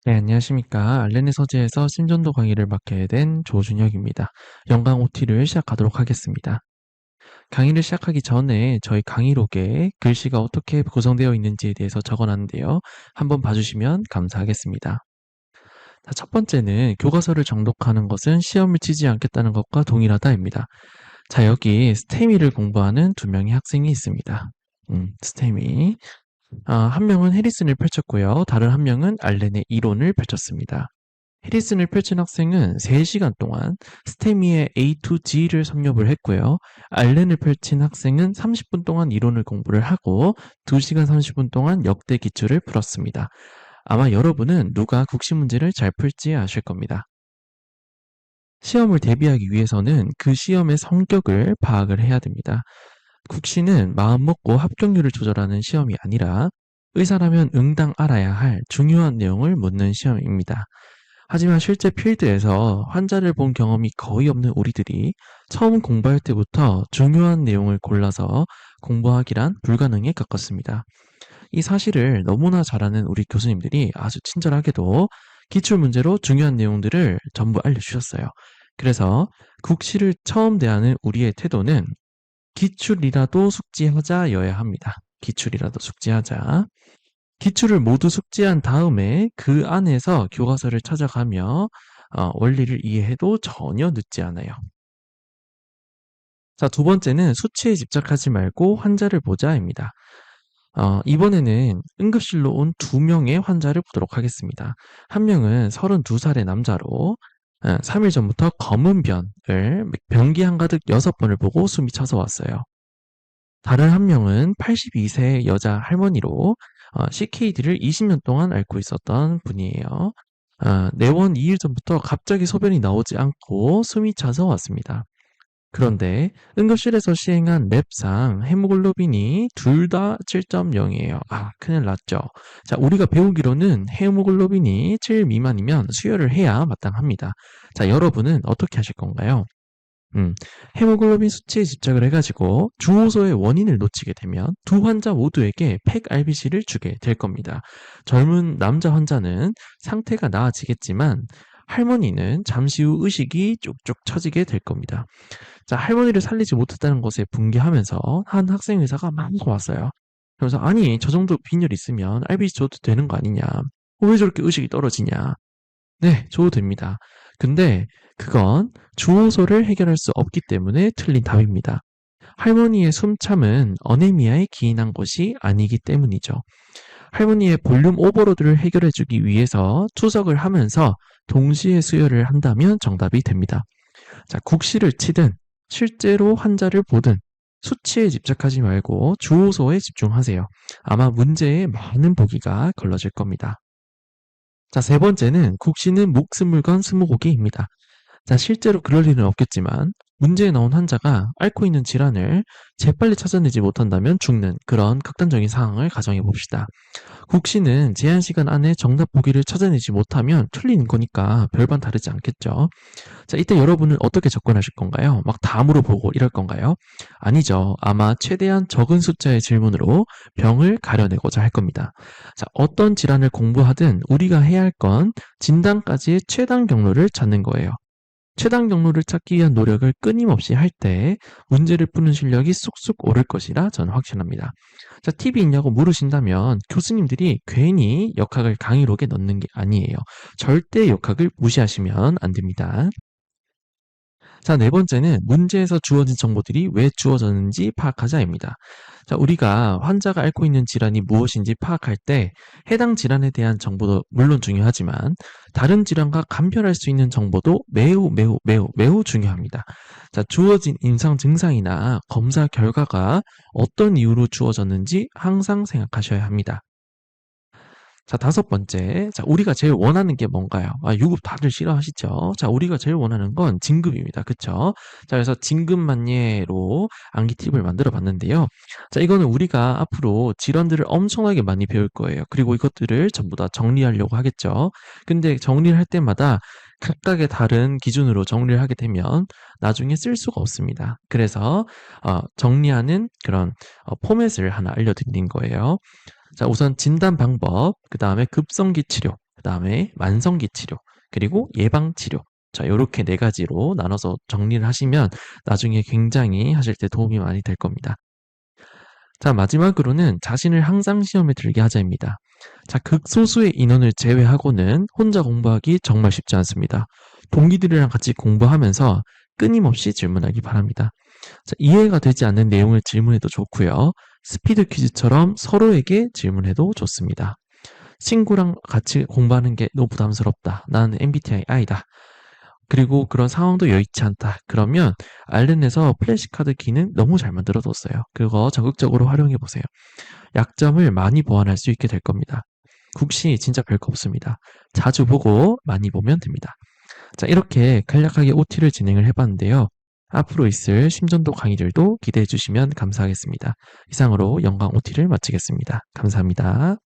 네, 안녕하십니까. 알렌의 서재에서 신전도 강의를 맡게 된 조준혁입니다. 연강 OT를 시작하도록 하겠습니다. 강의를 시작하기 전에 저희 강의록에 글씨가 어떻게 구성되어 있는지에 대해서 적어놨는데요. 한번 봐주시면 감사하겠습니다. 자, 첫 번째는 교과서를 정독하는 것은 시험을 치지 않겠다는 것과 동일하다입니다. 자, 여기 스테미를 공부하는 두 명의 학생이 있습니다. 스테미. 한 명은 해리슨을 펼쳤고요. 다른 한 명은 알렌의 이론을 펼쳤습니다. 해리슨을 펼친 학생은 3시간 동안 스테미의 A to G를 섭렵을 했고요. 알렌을 펼친 학생은 30분 동안 이론을 공부를 하고 2시간 30분 동안 역대 기출을 풀었습니다. 아마 여러분은 누가 국시 문제를 잘 풀지 아실 겁니다. 시험을 대비하기 위해서는 그 시험의 성격을 파악을 해야 됩니다. 국시는 마음먹고 합격률을 조절하는 시험이 아니라 의사라면 응당 알아야 할 중요한 내용을 묻는 시험입니다. 하지만 실제 필드에서 환자를 본 경험이 거의 없는 우리들이 처음 공부할 때부터 중요한 내용을 골라서 공부하기란 불가능에 가깝습니다. 이 사실을 너무나 잘 아는 우리 교수님들이 아주 친절하게도 기출문제로 중요한 내용들을 전부 알려주셨어요. 그래서 국시를 처음 대하는 우리의 태도는 기출이라도 숙지하자여야 합니다. 기출이라도 숙지하자. 기출을 모두 숙지한 다음에 그 안에서 교과서를 찾아가며 원리를 이해해도 전혀 늦지 않아요. 자, 두 번째는 수치에 집착하지 말고 환자를 보자입니다. 이번에는 응급실로 온 2명의 환자를 보도록 하겠습니다. 한 명은 32살의 남자로 3일 전부터 검은 변을 변기 한가득 6번을 보고 숨이 차서 왔어요. 다른 한 명은 82세 여자 할머니로 CKD를 20년 동안 앓고 있었던 분이에요. 내원 2일 전부터 갑자기 소변이 나오지 않고 숨이 차서 왔습니다. 그런데 응급실에서 시행한 랩상 헤모글로빈이 둘 다 7.0이에요. 큰일 났죠. 자, 우리가 배우기로는 헤모글로빈이 7 미만이면 수혈을 해야 마땅합니다. 자, 여러분은 어떻게 하실 건가요? 헤모글로빈 수치에 집착을 해가지고 주호소의 원인을 놓치게 되면 두 환자 모두에게 팩 RBC를 주게 될 겁니다. 젊은 남자 환자는 상태가 나아지겠지만 할머니는 잠시 후 의식이 쭉쭉 처지게 될 겁니다. 자, 할머니를 살리지 못했다는 것에 분개하면서 한 학생 의사가 막 왔어요. 그래서 아니 저 정도 빈혈 있으면 RBC 줘도 되는 거 아니냐? 왜 저렇게 의식이 떨어지냐? 네, 줘도 됩니다. 근데 그건 주호소를 해결할 수 없기 때문에 틀린 답입니다. 할머니의 숨참은 어네미아에 기인한 것이 아니기 때문이죠. 할머니의 볼륨 오버로드를 해결해주기 위해서 투석을 하면서 동시에 수혈을 한다면 정답이 됩니다. 자, 국시를 치든 실제로 환자를 보든 수치에 집착하지 말고 주호소에 집중하세요. 아마 문제에 많은 보기가 걸러질 겁니다. 자, 세 번째는 국시는 목숨을 건 스무고개입니다. 자, 실제로 그럴 일은 없겠지만 문제에 나온 환자가 앓고 있는 질환을 재빨리 찾아내지 못한다면 죽는 그런 극단적인 상황을 가정해 봅시다. 국시는 제한 시간 안에 정답 보기를 찾아내지 못하면 틀린 거니까 별반 다르지 않겠죠. 자, 이때 여러분은 어떻게 접근하실 건가요? 막 다 물어보고 이럴 건가요? 아니죠. 아마 최대한 적은 숫자의 질문으로 병을 가려내고자 할 겁니다. 자, 어떤 질환을 공부하든 우리가 해야 할 건 진단까지의 최단 경로를 찾는 거예요. 최단 경로를 찾기 위한 노력을 끊임없이 할 때 문제를 푸는 실력이 쑥쑥 오를 것이라 저는 확신합니다. 자, 팁이 있냐고 물으신다면 교수님들이 괜히 역학을 강의록에 넣는 게 아니에요. 절대 역학을 무시하시면 안 됩니다. 자, 네 번째는 문제에서 주어진 정보들이 왜 주어졌는지 파악하자입니다. 자, 우리가 환자가 앓고 있는 질환이 무엇인지 파악할 때 해당 질환에 대한 정보도 물론 중요하지만 다른 질환과 감별할 수 있는 정보도 매우 중요합니다. 자, 주어진 임상 증상이나 검사 결과가 어떤 이유로 주어졌는지 항상 생각하셔야 합니다. 자, 다섯 번째. 자, 우리가 제일 원하는 게 뭔가요? 유급 다들 싫어하시죠? 자, 우리가 제일 원하는 건 진급입니다. 그쵸? 자, 그래서 진급만예로 암기 팁을 만들어 봤는데요. 자, 이거는 우리가 앞으로 질환들을 엄청나게 많이 배울 거예요. 그리고 이것들을 전부 다 정리하려고 하겠죠. 근데 정리를 할 때마다 각각의 다른 기준으로 정리를 하게 되면 나중에 쓸 수가 없습니다. 그래서 정리하는 그런 포맷을 하나 알려드린 거예요. 자, 우선 진단 방법, 그 다음에 급성기 치료, 그 다음에 만성기 치료, 그리고 예방 치료. 자, 요렇게 네 가지로 나눠서 정리를 하시면 나중에 굉장히 하실 때 도움이 많이 될 겁니다. 자, 마지막으로는 자신을 항상 시험에 들게 하자입니다. 자, 극소수의 인원을 제외하고는 혼자 공부하기 정말 쉽지 않습니다. 동기들이랑 같이 공부하면서 끊임없이 질문하기 바랍니다. 자, 이해가 되지 않는 내용을 질문해도 좋고요. 스피드 퀴즈처럼 서로에게 질문해도 좋습니다. 친구랑 같이 공부하는 게 너무 부담스럽다. 나는 MBTI I다. 그리고 그런 상황도 여의치 않다. 그러면 알렌에서 플래시카드 기능 너무 잘 만들어뒀어요. 그거 적극적으로 활용해 보세요. 약점을 많이 보완할 수 있게 될 겁니다. 국시 진짜 별거 없습니다. 자주 보고 많이 보면 됩니다. 자, 이렇게 간략하게 OT를 진행을 해봤는데요. 앞으로 있을 심전도 강의들도 기대해 주시면 감사하겠습니다. 이상으로 영광 OT를 마치겠습니다. 감사합니다.